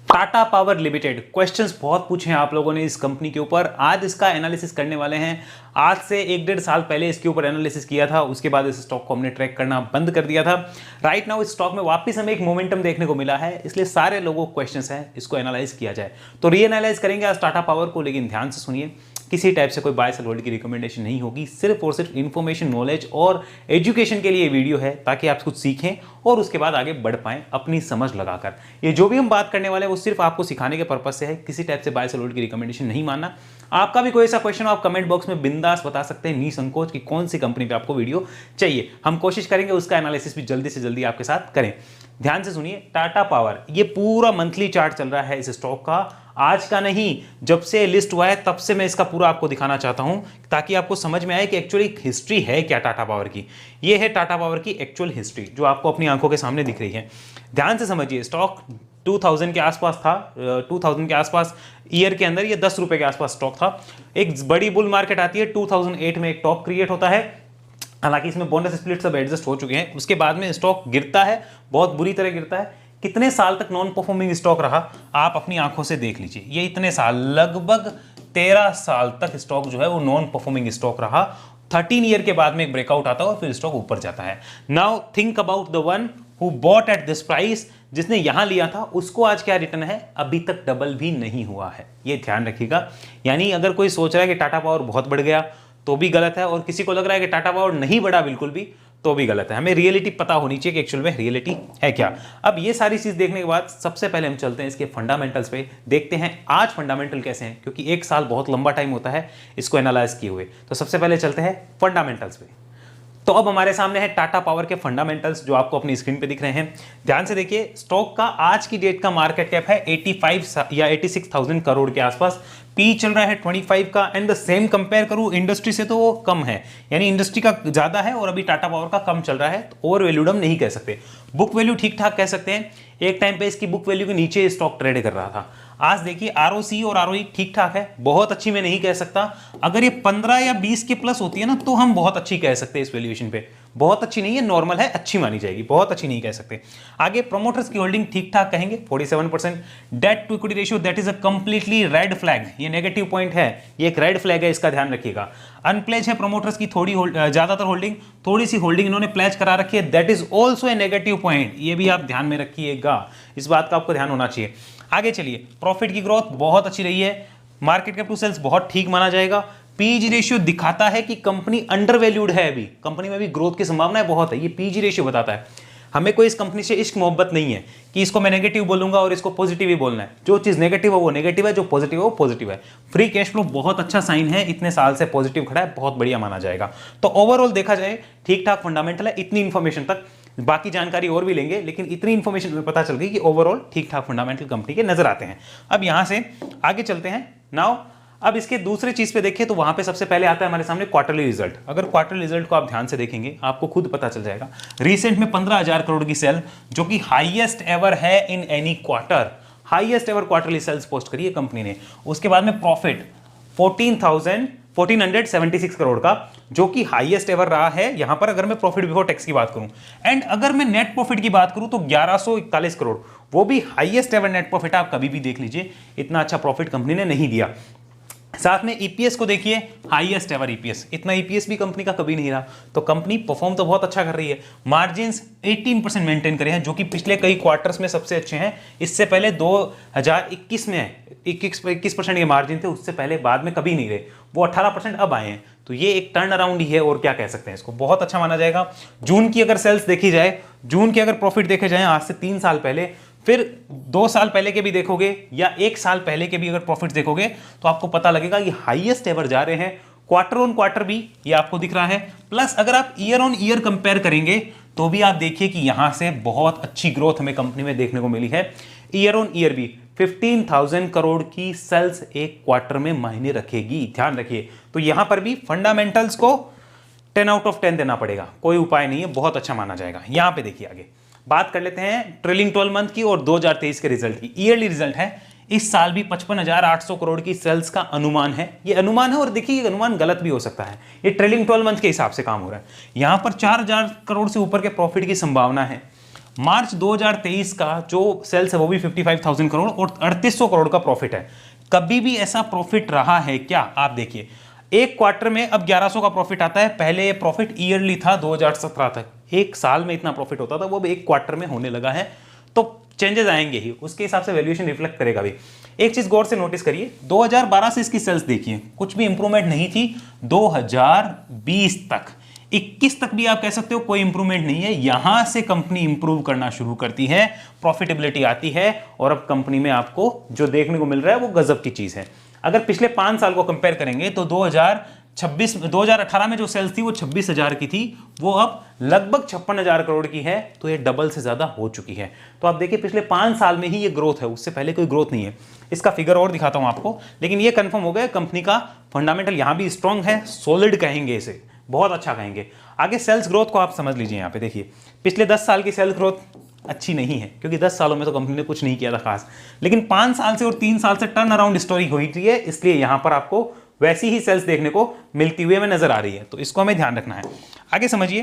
Tata power limited, questions बहुत पूछे हैं आप लोगों ने इस कंपनी के ऊपर। आज इसका एनालिसिस करने वाले हैं। आज से 1-1.5 साल पहले इसके ऊपर एनालिसिस किया था, उसके बाद इस स्टॉक को हमने ट्रैक करना बंद कर दिया था। राइट नाउ इस स्टॉक में वापस हमें एक मोमेंटम देखने को मिला है, इसलिए सारे लोगों को क्वेश्चंस हैं, इसको एनालाइज किया जाए। तो रीएनालाइज करेंगे आज टाटा पावर को, लेकिन ध्यान से सुनिए, किसी टाइप से कोई बाय सेल होल्ड की रिकमेंडेशन नहीं होगी, सिर्फ और सिर्फ इन्फॉर्मेशन, नॉलेज और एजुकेशन के लिए वीडियो है, ताकि आप कुछ सीखें और उसके बाद आगे बढ़ पाएं अपनी समझ लगाकर। ये जो भी हम बात करने वाले हैं वो सिर्फ आपको सिखाने के पर्पज से है, किसी टाइप से बाय सेल होल्ड की रिकमेंडेशन नहीं मानना। आपका भी कोई ऐसा क्वेश्चन हो आप कमेंट बॉक्स में बिंदास बता सकते हैं निसंकोच कि कौन सी कंपनी पे आपको वीडियो चाहिए। हम कोशिश करेंगे उसका एनालिसिस भी जल्दी से जल्दी आपके साथ करें। ध्यान से सुनिए, टाटा पावर, ये पूरा मंथली चार्ट चल रहा है इस स्टॉक का, आज का नहीं, जब से लिस्ट हुआ है तब से मैं इसका पूरा आपको दिखाना चाहता हूं, ताकि आपको समझ में आए कि एक्चुअली हिस्ट्री है क्या टाटा पावर की। ये है टाटा पावर की एक्चुअल हिस्ट्री, जो आपको अपनी आंखों के सामने दिख रही है। ध्यान से समझिए, स्टॉक 2000 के आसपास था, 2000 के आसपास ईयर के अंदर ये 10 रुपए के आसपास स्टॉक था। एक बड़ी बुल मार्केट आती है, 2008 में एक टॉप क्रिएट होता है, हालांकि इसमें बोनस स्प्लिट सब एडजस्ट हो चुके हैं। उसके बाद में स्टॉक गिरता है, बहुत बुरी तरह गिरता है। कितने साल तक नॉन परफॉर्मिंग स्टॉक रहा आप अपनी आंखों से देख लीजिए। ये इतने साल, लगभग 13 साल तक स्टॉक जो है वो नॉन परफॉर्मिंग स्टॉक रहा। 13 ईयर के बाद में एक ब्रेकआउट आता है और फिर स्टॉक ऊपर जाता है। Now think about the one who bought at this price, जिसने यहां लिया था उसको आज क्या रिटर्न है, अभी तक डबल भी नहीं हुआ है, ये ध्यान रखिएगा। यानी अगर कोई सोच रहा है कि टाटा पावर बहुत बढ़ गया तो भी गलत है, और किसी को लग रहा है कि टाटा पावर नहीं बढ़ा बिल्कुल भी, तो भी गलत है। हमें रियलिटी पता होनी चाहिए कि एक्चुअल में रियलिटी है क्या। अब ये सारी चीज देखने के बाद सबसे पहले हम चलते हैं इसके फंडामेंटल्स पे, देखते हैं आज फंडामेंटल कैसे हैं, क्योंकि एक साल बहुत लंबा टाइम होता है इसको एनालाइज किए हुए। तो सबसे पहले चलते हैं फंडामेंटल्स पे। तो अब हमारे सामने है टाटा पावर के फंडामेंटल्स, जो आपको अपनी स्क्रीन पे दिख रहे हैं। ध्यान से देखिए, स्टॉक का आज की डेट का मार्केट कैप है 85 या 86,000 करोड़ के आसपास। पी चल रहा है 25 का, एंड द सेम कंपेयर करूं इंडस्ट्री से तो वो कम है, यानी इंडस्ट्री का ज्यादा है और अभी टाटा पावर का कम चल रहा है। तो ओवर वैल्यूड हम नहीं कह सकते, बुक वैल्यू ठीक ठाक कह सकते हैं। एक टाइम पे इसकी बुक वैल्यू के नीचे स्टॉक ट्रेड कर रहा था। आज देखिए आरओसी और आरओई ठीक ठाक है, बहुत अच्छी मैं नहीं कह सकता। अगर ये 15 या 20 के प्लस होती है ना तो हम बहुत अच्छी कह सकते हैं इस वैल्यूएशन पे। बहुत अच्छी नहीं है, नॉर्मल है, अच्छी मानी जाएगी, बहुत अच्छी नहीं कह सकते। आगे प्रोमोटर्स की होल्डिंग ठीक ठाक कहेंगे 47%। Debt to equity ratio that is a completely red flag, ये नेगेटिव पॉइंट है, ये एक रेड फ्लैग है, इसका ध्यान रखिएगा। अनप्लेज है प्रोमोटर्स की थोड़ी ज्यादातर होल्डिंग, थोड़ी सी होल्डिंग इन्होंने प्लेज करा रखी है, that is also a negative point, ये भी आप ध्यान में रखिएगा, इस बात का आपको ध्यान होना चाहिए। आगे चलिए, प्रॉफिट की ग्रोथ बहुत अच्छी रही है, मार्केट कैप टू सेल्स बहुत ठीक माना जाएगा। पीजी रेशियो दिखाता है कि कंपनी अंडर वैल्यूड है, अभी कंपनी में भी ग्रोथ की संभावनाएं बहुत है, ये पीजी रेशियो बताता है। हमें कोई इस कंपनी से इश्क मोहब्बत नहीं है कि इसको मैं नेगेटिव बोलूंगा और इसको पॉजिटिव ही बोलना है। जो चीज नेगेटिव है वो नेगेटिव है, जो पॉजिटिव है वो पॉजिटिव है। फ्री कैश फ्लो बहुत अच्छा साइन है, इतने साल से पॉजिटिव खड़ा है, बहुत बढ़िया माना जाएगा। तो ओवरऑल देखा जाए ठीक ठाक फंडामेंटल है। इतनी इंफॉर्मेशन तक, बाकी जानकारी और भी लेंगे, लेकिन इतनी इंफॉर्मेशन में पता चल गई कि ओवरऑल ठीक ठाक फंडामेंटल कंपनी के नजर आते हैं। अब यहां से आगे चलते हैं। नाउ अब इसके दूसरे चीज पे देखिए तो वहां पे सबसे पहले आता है हमारे सामने क्वार्टरली रिजल्ट। अगर क्वार्टरली रिजल्ट को आप ध्यान से देखेंगे आपको खुद पता चल जाएगा। रिसेंट में 15,000 करोड़ की सेल, जो कि हाईएस्ट एवर है in any quarter, highest ever quarterly sales post करी है कंपनी ने। उसके बाद में प्रॉफिट 1476 करोड़ का, जो कि हाईएस्ट एवर रहा है यहां पर, अगर मैं प्रॉफिट बिफोर टैक्स की बात करूं। एंड अगर मैं नेट प्रॉफिट की बात करूं तो 1141 करोड़, वो भी हाईएस्ट एवर नेट प्रॉफिट। आप कभी भी देख लीजिए, इतना अच्छा प्रॉफिट कंपनी ने नहीं दिया। साथ में ईपीएस को देखिए, हाईएस्ट एवर ईपीएस, इतना ईपीएस भी कंपनी का कभी नहीं रहा। तो कंपनी परफॉर्म तो बहुत अच्छा कर रही है। मार्जिन्स 18% मेंटेन करे हैं, जो कि पिछले कई क्वार्टर्स में सबसे अच्छे हैं। इससे पहले 2021 में 21% के मार्जिन थे, उससे पहले बाद में कभी नहीं रहे, वो 18% अब आए हैं। तो ये एक टर्न अराउंड ही है, और क्या कह सकते हैं, इसको बहुत अच्छा माना जाएगा। जून की अगर सेल्स देखी जाए, जून के अगर प्रॉफिट देखे जाए आज से 3 साल पहले, फिर 2 साल पहले के भी देखोगे या 1 साल पहले के भी अगर प्रॉफिट देखोगे तो आपको पता लगेगा कि हाईएस्ट एवर जा रहे हैं। क्वार्टर ऑन क्वार्टर भी ये आपको दिख रहा है, प्लस अगर आप ईयर ऑन ईयर कंपेयर करेंगे तो भी आप देखिए कि यहां से बहुत अच्छी ग्रोथ हमें कंपनी में देखने को मिली है। ईयर ऑन ईयर भी 15,000 करोड़ की सेल्स एक क्वार्टर में मायने रखेगी, ध्यान रखिए। तो यहां पर भी फंडामेंटल्स को 10 आउट ऑफ 10 देना पड़ेगा, कोई उपाय नहीं है, बहुत अच्छा माना जाएगा। यहां पे देखिए, आगे बात कर लेते हैं ट्रेलिंग 12 मंथ की और 2023 के रिजल्ट की। ईयरली रिजल्ट है, इस साल भी 55,800 करोड़ की सेल्स का अनुमान है। ये अनुमान है, और देखिए ये अनुमान गलत भी हो सकता है, ये ट्रेलिंग 12 मंथ के हिसाब से काम हो रहा है। यहां पर 4,000 करोड़ से ऊपर के प्रॉफिट की संभावना है। मार्च 2023 का जो सेल्स है वो भी 55,000 करोड़ और 3800 करोड़ का प्रॉफिट है। कभी भी ऐसा प्रॉफिट रहा है क्या? आप देखिए, एक क्वार्टर में अब 1100 का प्रॉफिट आता है, पहले ये प्रॉफिट ईयरली था 2017 तक, एक साल में इतना प्रॉफिट होता था, वो अब एक क्वार्टर में होने लगा है। तो चेंजेस आएंगे ही, उसके हिसाब से वैल्यूएशन रिफ्लेक्ट करेगा भी। एक चीज गौर से नोटिस करिए, 2012 से इसकी सेल्स देखिए, कुछ भी इंप्रूवमेंट नहीं थी। 2020 तक, 21 तक भी आप कह सकते हो कोई इंप्रूवमेंट नहीं है। यहां से कंपनी इंप्रूव करना शुरू करती है, प्रॉफिटेबिलिटी आती है, और अब कंपनी में आपको जो देखने को मिल रहा है वो गजब की चीज है। अगर पिछले 5 साल को कंपेयर करेंगे तो 2018 में जो सेल्स थी वो 26,000 की थी, वो अब लगभग 56,000 करोड़ की है, तो ये डबल से ज्यादा हो चुकी है। तो आप देखिए पिछले 5 साल में ही ये ग्रोथ है, उससे पहले कोई ग्रोथ नहीं है। इसका फिगर और दिखाता हूं आपको, लेकिन ये कंफर्म हो गया कंपनी का फंडामेंटल यहां भी स्ट्रांग है, सॉलिड कहेंगे इसे, बहुत अच्छा कहेंगे। आगे सेल्स ग्रोथ को आप समझ लीजिए, यहां पे देखिए पिछले 10 साल की सेल्स ग्रोथ अच्छी नहीं है, क्योंकि 10 सालों में तो कंपनी ने कुछ नहीं किया था खास, लेकिन 5 साल से और 3 साल से टर्न अराउंड स्टोरी हुई थी है, इसलिए यहां पर आपको वैसी ही सेल्स देखने को मिलती हुई हमें नजर आ रही है। तो इसको हमें ध्यान रखना है। आगे समझिए,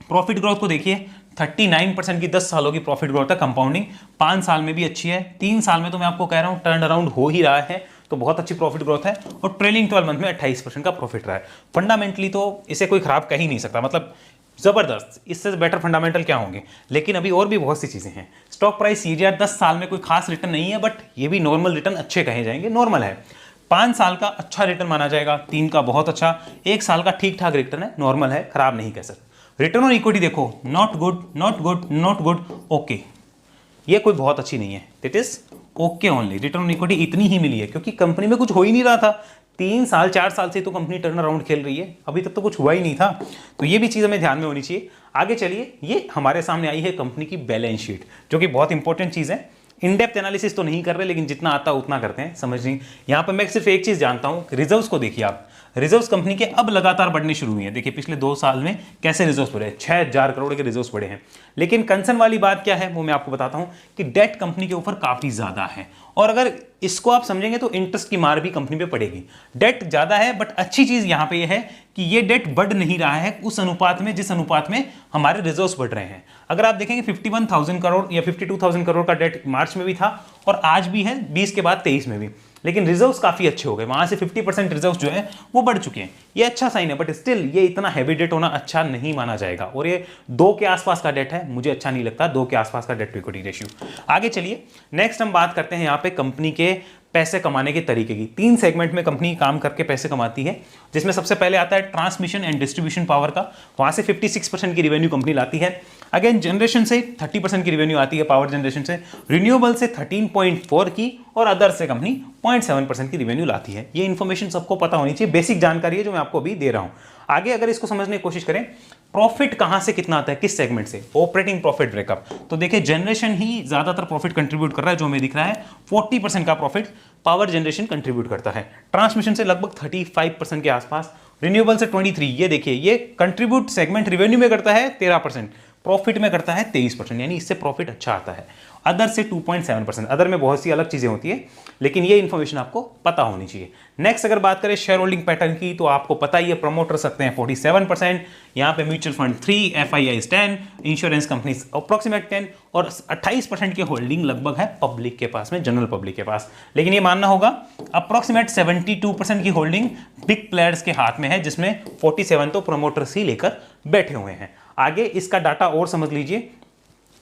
प्रॉफिट ग्रोथ को देखिए, 39% की 10 सालों की प्रॉफिट ग्रोथ है, कंपाउंडिंग 5 साल में भी अच्छी है, 3 साल में तो मैं आपको कह रहा हूं टर्न अराउंड हो ही रहा है, तो बहुत अच्छी प्रॉफिट ग्रोथ है। और ट्रेलिंग 12 मंथ में 28% का प्रॉफिट रहा है। फंडामेंटली तो इसे कोई खराब कह ही नहीं सकता, मतलब जबरदस्त, इससे बेटर फंडामेंटल क्या होंगे। लेकिन अभी और भी बहुत सी चीजें हैं। स्टॉक प्राइस सीजीआर 10 साल में कोई खास रिटर्न नहीं है, बट ये भी नॉर्मल रिटर्न अच्छे कहे जाएंगे, नॉर्मल है। 5 साल का अच्छा रिटर्न माना जाएगा, 3 का बहुत अच्छा, 1 साल का ठीक ठाक रिटर्न है, नॉर्मल है, खराब नहीं कह सकते। रिटर्न ऑन इक्विटी देखो, not good, not good, not good, okay, ये कोई बहुत अच्छी नहीं है, it is okay only. Return on equity इतनी ही मिली है क्योंकि कंपनी में कुछ हो ही नहीं रहा था। 3 साल 4 साल से तो कंपनी टर्न अराउंड खेल रही है, अभी तक तो कुछ हुआ ही नहीं था। तो ये भी चीज हमें ध्यान में होनी चाहिए। आगे चलिए, ये हमारे सामने आई है कंपनी की बैलेंस शीट, जो कि बहुत इंपॉर्टेंट चीज है। इन डेप्थ एनालिसिस तो नहीं कर रहे, लेकिन जितना आता उतना करते हैं, समझ। यहां पर मैं सिर्फ एक चीज जानता हूं, रिजर्व्स को देखिए आप। रिजर्व्स कंपनी के अब लगातार बढ़ने शुरू हुई हैं। देखिए पिछले 2 साल में कैसे रिजर्व्स बढ़े, 6,000 करोड़ के रिजर्व्स बढ़े हैं। लेकिन कंसर्न वाली बात क्या है वो मैं आपको बताता हूं कि डेट कंपनी के ऊपर काफी ज्यादा है, और अगर इसको आप समझेंगे तो इंटरेस्ट की मार भी कंपनी पे पड़ेगी। डेट ज्यादा है, बट अच्छी चीज यहां पे ये है कि ये डेट बढ़ नहीं रहा है उस अनुपात में जिस अनुपात में हमारे रिजर्व्स बढ़ रहे हैं। अगर आप देखेंगे 51,000 करोड़ या 52,000 करोड़ का डेट मार्च में भी था, और आज भी है 20 के बाद 23 में भी, लेकिन रिजर्व्स काफी अच्छे हो गए, वहां से 50% रिजर्व्स जो है वो बढ़ चुके हैं। ये अच्छा साइन है, बट स्टिल ये इतना हैवी डेट होना अच्छा नहीं माना जाएगा, और ये 2 के आसपास का डेट है, मुझे अच्छा नहीं लगता 2 के आसपास का डेट टू इक्विटी रेशियो। आगे चलिए, नेक्स्ट हम बात करते हैं यहाँ पे कंपनी के पैसे कमाने के तरीके की। 3 सेगमेंट में कंपनी काम करके पैसे कमाती है, जिसमें सबसे पहले आता है ट्रांसमिशन एंड डिस्ट्रीब्यूशन पावर का, वहां से 56% की रिवेन्यू कंपनी लाती है। अगेन जनरेशन से 30% की रिवेन्यू आती है, पावर जनरेशन से, रिन्यूएबल से 13.4 की, और अदर से कंपनी 0.7% की रिवेन्यू लाती है। ये इन्फॉर्मेशन सबको पता होनी चाहिए, बेसिक जानकारी है जो मैं आपको अभी दे रहा हूं। आगे अगर इसको समझने की कोशिश करें, प्रॉफिट कहां से कितना आता है, किस सेगमेंट से, ऑपरेटिंग प्रॉफिट ब्रेकअप, तो देखिए जनरेशन ही ज्यादातर प्रॉफिट कंट्रीब्यूट कर रहा है, जो हमें दिख रहा है 40% का प्रॉफिट पावर जनरेशन कंट्रीब्यूट करता है। ट्रांसमिशन से लगभग 35% के आसपास, रिन्यूएबल से 23, ये देखिए ये कंट्रीब्यूट सेगमेंट रिवेन्यू में करता है 13%, प्रॉफिट में करता है 23%, यानी इससे प्रॉफिट अच्छा आता है। अदर से 2.7%, अदर में बहुत सी अलग चीजें होती है, लेकिन ये इंफॉर्मेशन आपको पता होनी चाहिए। नेक्स्ट अगर बात करें शेयर होल्डिंग पैटर्न की, तो आपको पता ही है प्रमोटर सकते हैं 47%, यहाँ पे mutual fund 3, FIIs 10, insurance companies approximate 10, और 28% की होल्डिंग लगभग है पब्लिक के पास में, जनरल पब्लिक के पास। लेकिन ये मानना होगा अप्रोक्सीमेट 72% की होल्डिंग बिग प्लेयर्स के हाथ में है, जिसमें 47 तो प्रमोटर्स ही लेकर बैठे हुए हैं। आगे इसका डाटा और समझ लीजिए,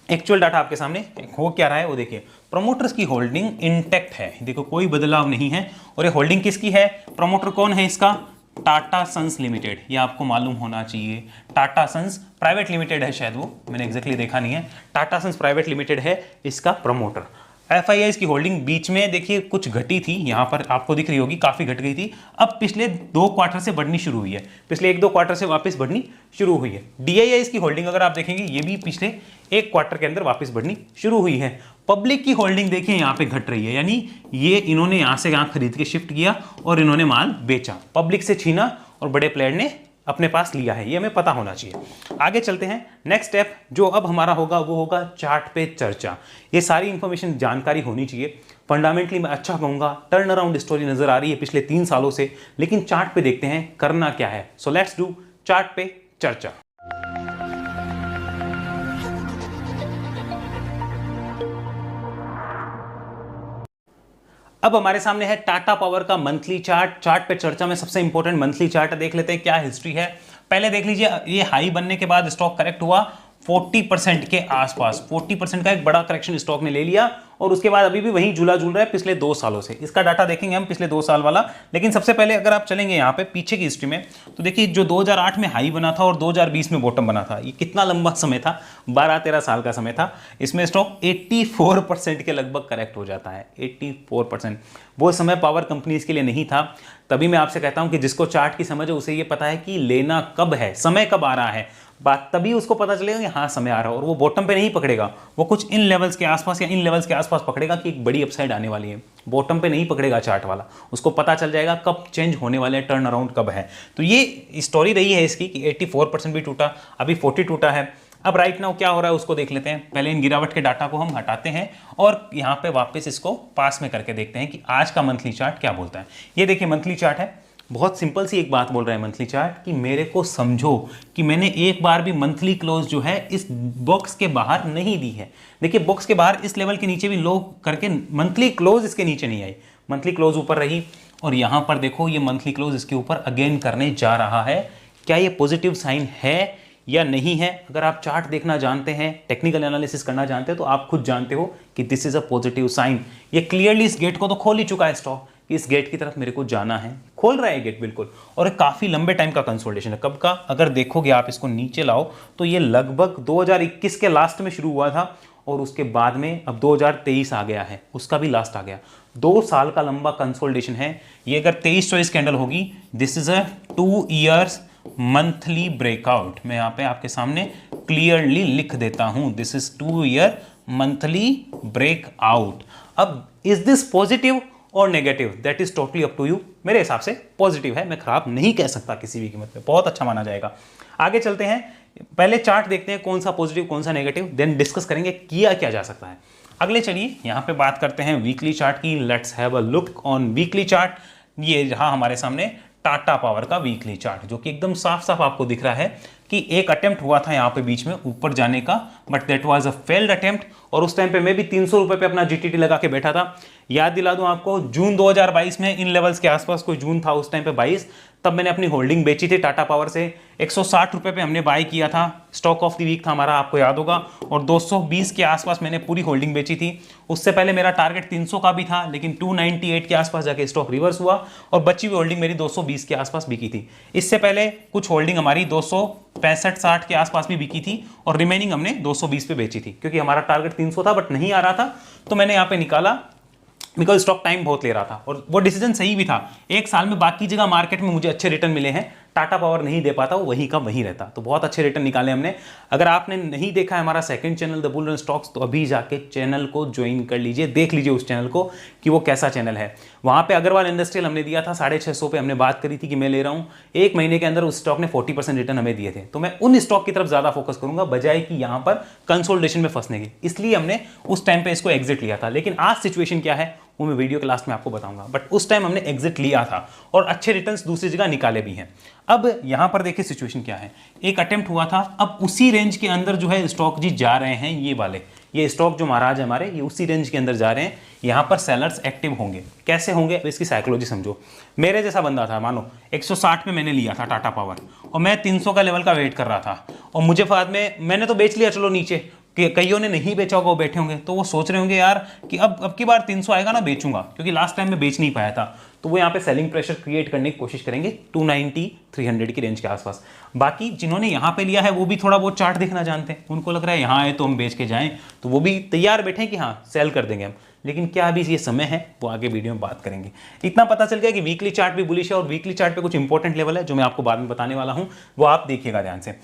एक्चुअल डाटा आपके सामने हो क्या रहा है वो देखिए। प्रमोटर्स की होल्डिंग इंटैक्ट है, देखो कोई बदलाव नहीं है। और ये होल्डिंग किसकी है, प्रमोटर कौन है इसका, टाटा सन्स लिमिटेड, ये आपको मालूम होना चाहिए। टाटा सन्स प्राइवेट लिमिटेड है, शायद वो मैंने एग्जैक्टली देखा नहीं है। टाटा सन्स प्राइवेट लिमिटेड है इसका प्रमोटर। FIIs की होल्डिंग बीच में देखिए कुछ घटी थी, यहां पर आपको दिख रही होगी, काफी घट गई थी, अब पिछले 2 क्वार्टर से बढ़नी शुरू हुई है, पिछले 1-2 क्वार्टर से वापस बढ़नी शुरू हुई है। DIIs की होल्डिंग अगर आप देखेंगे, ये भी पिछले 1 क्वार्टर के अंदर वापस बढ़नी शुरू हुई है। पब्लिक की होल्डिंग देखिए यहाँ पे घट रही है, यानी ये इन्होंने यहां से यहां खरीद के शिफ्ट किया और इन्होंने माल बेचा, पब्लिक से छीना और बड़े प्लेयर ने अपने पास लिया है, ये हमें पता होना चाहिए। आगे चलते हैं, नेक्स्ट स्टेप जो अब हमारा होगा वो होगा चार्ट पे चर्चा। ये सारी इंफॉर्मेशन जानकारी होनी चाहिए। फंडामेंटली मैं अच्छा कहूंगा, टर्न अराउंड स्टोरी नजर आ रही है पिछले 3 सालों से, लेकिन चार्ट पे देखते हैं करना क्या है। सो लेट्स डू चार्ट पे चर्चा। अब हमारे सामने है टाटा पावर का मंथली चार्ट पे चर्चा में सबसे इंपॉर्टेंट मंथली चार्ट देख लेते हैं क्या हिस्ट्री है। पहले देख लीजिए, ये हाई बनने के बाद स्टॉक करेक्ट हुआ 40% के आसपास, 40% का एक बड़ा करेक्शन स्टॉक ने ले लिया और उसके बाद अभी भी वहीं झूला झूल रहा है पिछले 2 सालों से। इसका डाटा देखेंगे हम पिछले 2 साल वाला, लेकिन सबसे पहले अगर आप चलेंगे यहाँ पे पीछे की हिस्ट्री में तो देखिए जो 2008 में हाई बना था और 2020 में बॉटम बना था, ये कितना लंबा समय था, 12-13 साल का समय था। इसमें स्टॉक 84% के लगभग करेक्ट हो जाता है, 84%। वो समय पावर कंपनीज के लिए नहीं था। तभी मैं आपसे कहता हूँ कि जिसको चार्ट की समझ है उसे ये पता है कि लेना कब है, समय कब आ रहा है, बात तभी उसको पता चलेगा कि हाँ समय आ रहा है। और वो बॉटम पे नहीं पकड़ेगा, वो कुछ इन लेवल्स के आसपास या इन लेवल्स के आसपास पकड़ेगा कि एक बड़ी अपसाइड आने वाली है। बॉटम पे नहीं पकड़ेगा चार्ट वाला, उसको पता चल जाएगा कब चेंज होने वाले हैं, टर्न अराउंड कब है। तो ये स्टोरी रही है इसकी कि 84% भी टूटा, अभी 40 टूटा है। अब राइट नाउ क्या हो रहा है उसको देख लेते हैं। पहले इन गिरावट के डाटा को हम हटाते हैं और यहाँ पे वापस इसको पास में करके देखते हैं कि आज का मंथली चार्ट क्या बोलता है। ये देखिए मंथली चार्ट है, बहुत सिंपल सी एक बात बोल रहा है मंथली चार्ट कि मेरे को समझो कि मैंने एक बार भी मंथली क्लोज जो है इस बॉक्स के बाहर नहीं दी है। देखिए बॉक्स के बाहर इस लेवल के नीचे भी लो करके मंथली क्लोज इसके नीचे नहीं आई, मंथली क्लोज ऊपर रही। और यहाँ पर देखो ये मंथली क्लोज इसके ऊपर अगेन करने जा रहा है। क्या ये पॉजिटिव साइन है या नहीं है? अगर आप चार्ट देखना जानते हैं, टेक्निकल एनालिसिस करना जानते हैं तो आप खुद जानते हो कि this is a positive sign. ये क्लियरली इस गेट को तो खोल ही चुका है स्टॉक, इस गेट की तरफ मेरे को जाना है, खोल रहा है गेट बिल्कुल। और एक काफी लंबे टाइम का कंसोलिडेशन है। कब का? अगर देखोगे आप इसको नीचे लाओ तो ये लगभग 2021 के लास्ट में शुरू हुआ था और उसके बाद में अब 2023 आ गया है, उसका भी लास्ट आ गया। 2 साल का लंबा कंसोलिडेशन है ये। अगर 23-24 कैंडल होगी, this is a 2 years monthly breakout. मैं यहाँ पे आपके सामने क्लियरली लिख देता हूं, this is 2 year monthly breakout. अब इज दिस पॉजिटिव और negative, that is totally up to you. मेरे हिसाब से पॉजिटिव है, मैं खराब नहीं कह सकता किसी भी कीमत पे, बहुत अच्छा माना जाएगा। आगे चलते हैं, पहले चार्ट देखते हैं कौन सा पॉजिटिव कौन सा नेगेटिव, देन डिस्कस करेंगे किया क्या जा सकता है। अगले चलिए यहाँ पे बात करते हैं वीकली चार्ट की। Let's have a look on weekly chart. ये रहा हमारे सामने टाटा पावर का वीकली चार्ट, जो कि एकदम साफ साफ आपको दिख रहा है कि एक अटेम्प्ट हुआ था यहाँ पे बीच में ऊपर जाने का, but that was a failed attempt. और उस टाइम पे मैं भी 300 रुपए पे अपना जीटीटी लगा के बैठा था। याद दिला दूं आपको, जून 2022 में इन लेवल्स के आसपास, कोई जून था उस टाइम पे 22, तब मैंने अपनी होल्डिंग बेची थी टाटा पावर से। 160 रुपए पे हमने बाय किया था, स्टॉक ऑफ द वीक था हमारा, आपको याद होगा। और 220 के आसपास मैंने पूरी होल्डिंग बेची थी। उससे पहले मेरा टारगेट 300 का भी था, लेकिन 298 के आसपास जाके स्टॉक रिवर्स हुआ और बची हुई होल्डिंग मेरी 220 के आसपास बिकी थी। इससे पहले कुछ होल्डिंग हमारी 265-60 के आसपास भी बिकी थी और रिमेनिंग हमने 220 पे बेची थी, क्योंकि हमारा टारगेट 300 था बट नहीं आ रहा था, तो मैंने यहाँ पे निकाला बिकॉज स्टॉक टाइम बहुत ले रहा था। और वो डिसीजन सही भी था। एक साल में बाकी जगह मार्केट में मुझे अच्छे रिटर्न मिले हैं, टाटा पावर नहीं दे पाता, वो वहीं का वहीं रहता, तो बहुत अच्छे रिटर्न निकाले हमने। अगर आपने नहीं देखा है हमारा second channel the bull run stocks, तो अभी जाके चैनल को ज्वाइन कर लीजिए, देख लीजिए उस चैनल को कि वो कैसा चैनल है। वहाँ पे अग्रवाल इंडस्ट्रियल हमने दिया था 650 पे, हमने बात करी थी कि मैं ले रहा हूँ। 1 महीने के अंदर उस स्टॉक ने 40% रिटर्न हमें दिए थे। तो मैं उन स्टॉक की तरफ ज़्यादा फोकस करूंगा बजाय कि यहाँ पर कंसोलिडेशन में फंसने की, इसलिए हमने उस टाइम पे इसको एग्जिट लिया था। लेकिन आज सिचुएशन क्या है वो मैं वीडियो के लास्ट में आपको बताऊंगा, बट उस टाइम हमने एग्जिट लिया था और अच्छे रिटर्न्स दूसरी जगह निकाले भी हैं। अब यहां पर देखिए सिचुएशन क्या है, एक अटेम्प्ट हुआ था, अब उसी रेंज के अंदर जो है स्टॉक जी जा रहे हैं, ये वाले ये स्टॉक जो महाराज है हमारे, ये उसी रेंज के अंदर जा रहे हैं। यहां पर सेलर्स एक्टिव होंगे, कैसे होंगे तो इसकी साइकोलॉजी समझो। मेरे जैसा बंदा था, मानो 160 में मैंने लिया था टाटा पावर और मैं 300 का लेवल का वेट कर रहा था, और मुझे बाद में मैंने तो बेच लिया, चलो नीचे, कि कईयों ने नहीं बेचा होगा, वो बैठे होंगे तो वो सोच रहे होंगे यार कि अब की बार 300 आएगा ना, बेचूंगा, क्योंकि लास्ट टाइम में बेच नहीं पाया था। तो वो यहाँ पे सेलिंग प्रेशर क्रिएट करने की कोशिश करेंगे 290-300 की रेंज के आसपास। बाकी जिन्होंने यहाँ पे लिया है वो भी थोड़ा बहुत चार्ट देखना जानते हैं, उनको लग रहा है यहाँ आए तो हम बेच के जाएं, तो वो भी तैयार बैठे कि हाँ सेल कर देंगे हम। लेकिन क्या अभी ये समय है, वो आगे वीडियो में बात करेंगे। इतना पता चल गया कि वीकली चार्ट भी बुलिश है और वीकली चार्ट पे कुछ इंपॉर्टेंट लेवल है जो मैं आपको बाद में बताने वाला हूँ, वो आप देखिएगा ध्यान से।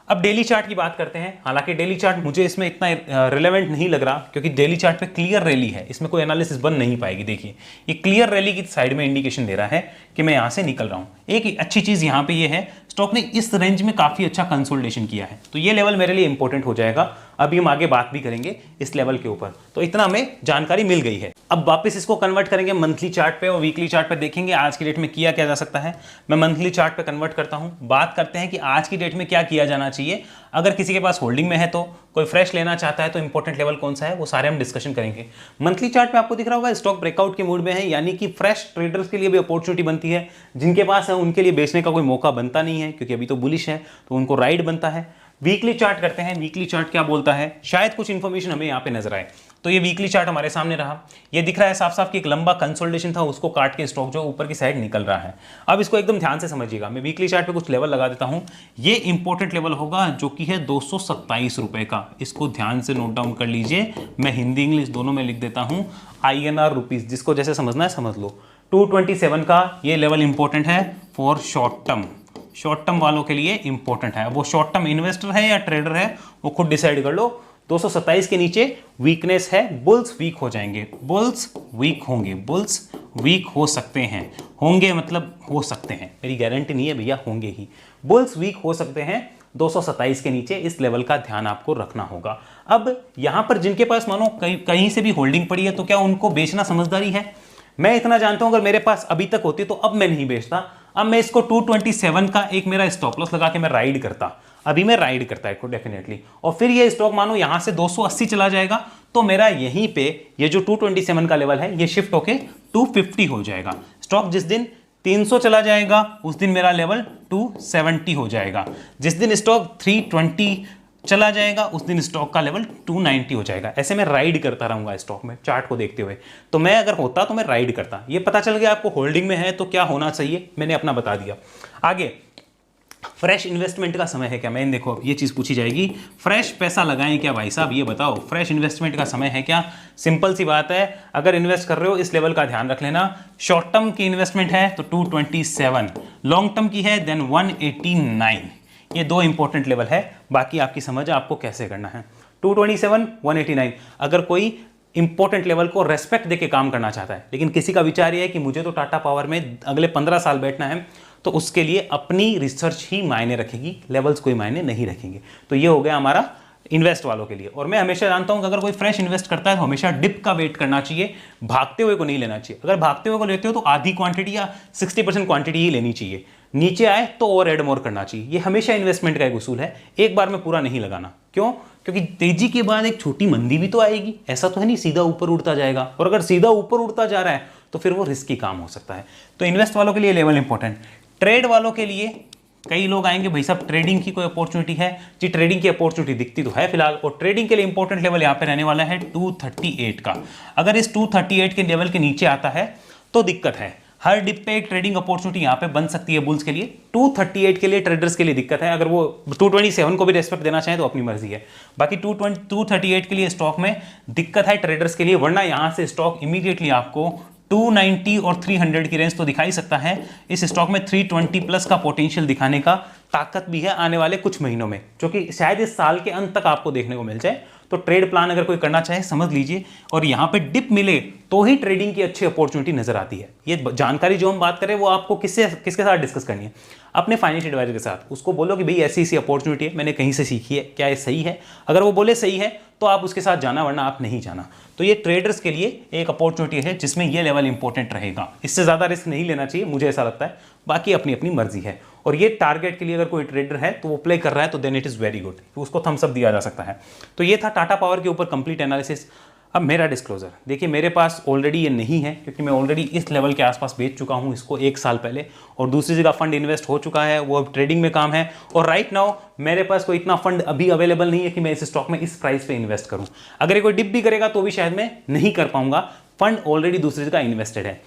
अब डेली चार्ट की बात करते हैं। हालांकि डेली चार्ट मुझे इसमें इतना रिलेवेंट नहीं लग रहा, क्योंकि डेली चार्ट पे क्लियर रैली है, इसमें कोई एनालिसिस बन नहीं पाएगी। देखिए ये क्लियर रैली की साइड में इंडिकेशन दे रहा है कि मैं यहाँ से निकल रहा हूँ। एक अच्छी चीज़ यहाँ पे ये है, स्टॉक ने इस रेंज में काफ़ी अच्छा कंसोलिडेशन किया है, तो ये लेवल मेरे लिए इंपॉर्टेंट हो जाएगा। अभी हम आगे बात भी करेंगे इस लेवल के ऊपर। तो इतना हमें जानकारी मिल गई है। अब वापस इसको कन्वर्ट करेंगे मंथली चार्ट पे और वीकली चार्ट पे, देखेंगे आज की डेट में किया क्या जा सकता है। मैं मंथली चार्ट पे कन्वर्ट करता हूं, बात करते हैं कि आज की डेट में क्या किया जाना चाहिए। अगर किसी के पास होल्डिंग में है तो, कोई फ्रेश लेना चाहता है तो इंपॉर्टेंट लेवल कौन सा है, वो सारे हम डिस्कशन करेंगे। मंथली चार्ट में आपको दिख रहा होगा स्टॉक ब्रेकआउट के मूड में है, यानी कि फ्रेश ट्रेडर्स के लिए भी अपॉर्चुनिटी बनती है। जिनके पास है उनके लिए बेचने का कोई मौका बनता नहीं है, क्योंकि अभी तो बुलिश है तो उनको राइड बनता है। वीकली चार्ट करते हैं, वीकली चार्ट क्या बोलता है, शायद कुछ इंफॉर्मेशन हमें यहाँ पे नजर आए। तो ये वीकली चार्ट हमारे सामने रहा, ये दिख रहा है साफ साफ कि एक लंबा कंसोलिडेशन था, उसको काट के स्टॉक जो ऊपर की साइड निकल रहा है। अब इसको एकदम ध्यान से समझिएगा, मैं वीकली चार्ट पे कुछ लेवल लगा देता हूं। ये इंपॉर्टेंट लेवल होगा जो कि है 227 रुपए का, इसको ध्यान से नोट डाउन कर लीजिए। मैं हिंदी इंग्लिश दोनों में लिख देता हूं, INR रुपीज, जिसको जैसे समझना है समझ लो। 227 का ये लेवल इंपॉर्टेंट है for short term, short term वालों के लिए इंपॉर्टेंट है। वो शॉर्ट टर्म इन्वेस्टर है या ट्रेडर है वो खुद डिसाइड कर लो। 227 के नीचे वीकनेस है, बुल्स वीक हो जाएंगे, बुल्स वीक होंगे, बुल्स वीक हो सकते हैं, होंगे मतलब हो सकते हैं, मेरी गारंटी नहीं है भैया, होंगे ही। बुल्स वीक हो सकते हैं 227 के नीचे, इस लेवल का ध्यान आपको रखना होगा। अब यहां पर जिनके पास मानो कहीं से भी होल्डिंग पड़ी है तो क्या उनको बेचना समझदारी है? मैं इतना जानता हूं, अगर मेरे पास अभी तक होती तो अब मैं नहीं बेचता। अब मैं इसको 227 का एक मेरा स्टॉप लॉस लगा के मैं राइड करता, अभी मैं राइड करता है डेफिनेटली। और फिर ये स्टॉक मानो यहां से 280 चला जाएगा तो मेरा यहीं पे ये जो 227 का लेवल है ये शिफ्ट होके 250 हो जाएगा। स्टॉक जिस दिन 300 चला जाएगा उस दिन मेरा लेवल 270 हो जाएगा। जिस दिन स्टॉक 320 चला जाएगा उस दिन स्टॉक का लेवल 290 हो जाएगा। ऐसे मैं राइड करता रहूंगा स्टॉक में, चार्ट को देखते हुए। तो मैं अगर होता तो मैं राइड करता। ये पता चल गया आपको होल्डिंग में है तो क्या होना चाहिए, मैंने अपना बता दिया। आगे फ्रेश इन्वेस्टमेंट का समय है क्या? मैंने देखो अब ये चीज पूछी जाएगी, फ्रेश पैसा लगाएं क्या भाई साहब, ये बताओ फ्रेश इन्वेस्टमेंट का समय है क्या? सिंपल सी बात है, अगर इन्वेस्ट कर रहे हो इस लेवल का ध्यान रख लेना। शॉर्ट टर्म की इन्वेस्टमेंट है तो 227, लॉन्ग टर्म की है देन 189। ये दो इंपॉर्टेंट लेवल है, बाकी आपकी समझ आपको कैसे करना है। 227, 189। अगर कोई इंपॉर्टेंट लेवल को रेस्पेक्ट देके काम करना चाहता है, लेकिन किसी का विचार ये है कि मुझे तो टाटा पावर में अगले 15 साल बैठना है, तो उसके लिए अपनी रिसर्च ही मायने रखेगी, लेवल्स कोई मायने नहीं रखेंगे। तो ये हो गया हमारा इन्वेस्ट वालों के लिए। और मैं हमेशा जानता हूं कि अगर कोई फ्रेश इन्वेस्ट करता है तो हमेशा डिप का वेट करना चाहिए, भागते हुए को नहीं लेना चाहिए। अगर भागते हुए को लेते हो तो आधी क्वांटिटी या 60% क्वांटिटी ही लेनी चाहिए, नीचे आए तो और एड मोर करना चाहिए। ये हमेशा इन्वेस्टमेंट का एक उसूल है, एक बार में पूरा नहीं लगाना। क्यों? क्योंकि तेजी के बाद एक छोटी मंदी भी तो आएगी, ऐसा तो है नहीं सीधा ऊपर उड़ता जाएगा। और अगर सीधा ऊपर उड़ता जा रहा है तो फिर वो रिस्की काम हो सकता है। तो इन्वेस्ट वालों के लिए लेवल इंपॉर्टेंट। ट्रेड वालों के लिए कई लोग आएंगे भाई साहब ट्रेडिंग की कोई अपॉर्चुनिटी है जी, ट्रेडिंग की अपॉर्चुनिटी दिखती तो है फिलहाल। और ट्रेडिंग के लिए इंपॉर्टेंट लेवल यहाँ पे रहने वाला है 238 का। अगर इस 238 के लेवल के नीचे आता है तो दिक्कत है। हर डिप पे एक ट्रेडिंग अपॉर्चुनिटी यहाँ पे बन सकती है बुल्स के लिए। 238 के लिए ट्रेडर्स के लिए दिक्कत है। अगर वो 227 को भी रेस्पेक्ट देना चाहें तो अपनी मर्जी है, बाकी 238 के लिए स्टॉक में दिक्कत है ट्रेडर्स के लिए। वरना यहाँ से स्टॉक इमीडिएटली आपको 290 और 300 की रेंज तो दिखा ही सकता है। इस स्टॉक में 320 प्लस का पोटेंशियल दिखाने का ताकत भी है आने वाले कुछ महीनों में, जो कि शायद इस साल के अंत तक आपको देखने को मिल जाए। तो ट्रेड प्लान अगर कोई करना चाहे समझ लीजिए। और यहाँ पे डिप मिले तो ही ट्रेडिंग की अच्छी अपॉर्चुनिटी नजर आती है। ये जानकारी जो हम बात करें वो आपको किसके साथ डिस्कस करनी है? अपने फाइनेंशियल एडवाइजर के साथ। उसको बोलो कि भाई ऐसी ऐसी अपॉर्चुनिटी है, मैंने कहीं से सीखी है, क्या ये सही है? अगर वो बोले सही है तो आप उसके साथ जाना, वरना आप नहीं जाना। तो ये ट्रेडर्स के लिए एक अपॉर्चुनिटी है जिसमें ये लेवल इंपॉर्टेंट रहेगा। इससे ज़्यादा रिस्क नहीं लेना चाहिए, मुझे ऐसा लगता है। बाकी अपनी अपनी मर्जी है। और ये टारगेट के लिए अगर कोई ट्रेडर है तो वो प्ले कर रहा है तो then it is very good, तो उसको थम्स अप दिया जा सकता है। तो ये था टाटा पावर के ऊपर कंप्लीट एनालिसिस। अब मेरा डिस्क्लोजर देखिए, मेरे पास ऑलरेडी ये नहीं है क्योंकि मैं ऑलरेडी इस लेवल के आसपास बेच चुका हूँ इसको 1 साल पहले, और दूसरी जगह फंड इन्वेस्ट हो चुका है, वो अब ट्रेडिंग में काम है। और राइट नाउ मेरे पास कोई इतना फंड अभी अवेलेबल नहीं है कि मैं इस स्टॉक में इस प्राइस पे इन्वेस्ट करूँ। अगर ये कोई डिप भी करेगा तो भी शायद मैं नहीं कर पाऊंगा, फंड ऑलरेडी दूसरी जगह इन्वेस्टेड है।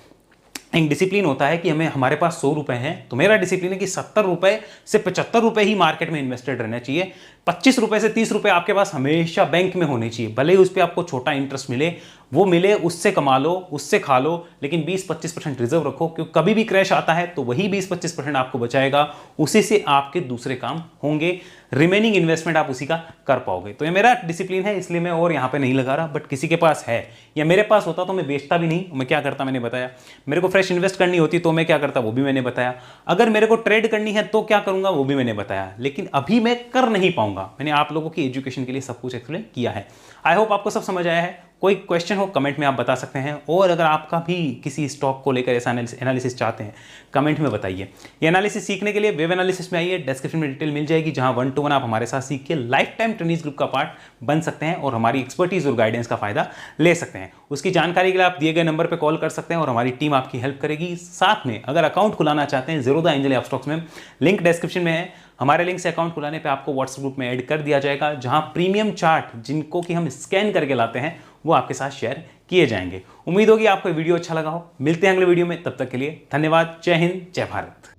एक डिसिप्लिन होता है कि हमारे पास 100 रुपए हैं तो मेरा डिसिप्लिन है कि 70 रुपए से 75 रुपए ही मार्केट में इन्वेस्टेड रहना चाहिए। 25 रुपए से 30 रुपए आपके पास हमेशा बैंक में होने चाहिए, भले ही उस पर आपको छोटा इंटरेस्ट मिले, वो मिले उससे कमा लो, उससे खा लो, लेकिन 20-25% रिजर्व रखो, क्योंकि कभी भी क्रैश आता है तो वही 20-25% आपको बचाएगा, उसी से आपके दूसरे काम होंगे, रिमेनिंग इन्वेस्टमेंट आप उसी का कर पाओगे। तो ये मेरा डिसिप्लिन है, इसलिए मैं और यहाँ पे नहीं लगा रहा। बट किसी के पास है या मेरे पास होता तो मैं बेचता भी नहीं। मैं क्या करता मैंने बताया, मेरे को फ्रेश इन्वेस्ट करनी होती तो मैं क्या करता वो भी मैंने बताया, अगर मेरे को ट्रेड करनी है तो क्या करूंगा वो भी मैंने बताया, लेकिन अभी मैं कर नहीं पाऊंगा। कहूँगा, मैंने आप लोगों की एजुकेशन के लिए सब कुछ एक्सप्लेन किया है। आई होप आपको सब समझ आया है। कोई क्वेश्चन हो कमेंट में आप बता सकते हैं, और अगर आपका भी किसी स्टॉक को लेकर ऐसा एनालिसिस चाहते हैं कमेंट में बताइए। ये एनालिसिस सीखने के लिए वेब एनालिसिस में आइए, डिस्क्रिप्शन में डिटेल मिल जाएगी, जहां 1 to 1 आप हमारे साथ सीख के लाइफ टाइम ट्रेनिंग्स ग्रुप का पार्ट बन सकते हैं और हमारी एक्सपर्टीज और गाइडेंस का फायदा ले सकते हैं। उसकी जानकारी के लिए आप दिए गए नंबर पर कॉल कर सकते हैं और हमारी टीम आपकी हेल्प करेगी। साथ में अगर अकाउंट खुलाना चाहते हैं ज़ीरोधा एंजल ऑफ स्टॉक्स में, लिंक डिस्क्रिप्शन में है। हमारे लिंक से अकाउंट खुलाने पे आपको व्हाट्सएप ग्रुप में ऐड कर दिया जाएगा, जहां प्रीमियम चार्ट जिनको कि हम स्कैन करके लाते हैं वो आपके साथ शेयर किए जाएंगे। उम्मीद होगी आपको वीडियो अच्छा लगा हो। मिलते हैं अगले वीडियो में, तब तक के लिए धन्यवाद। जय हिंद, जय भारत।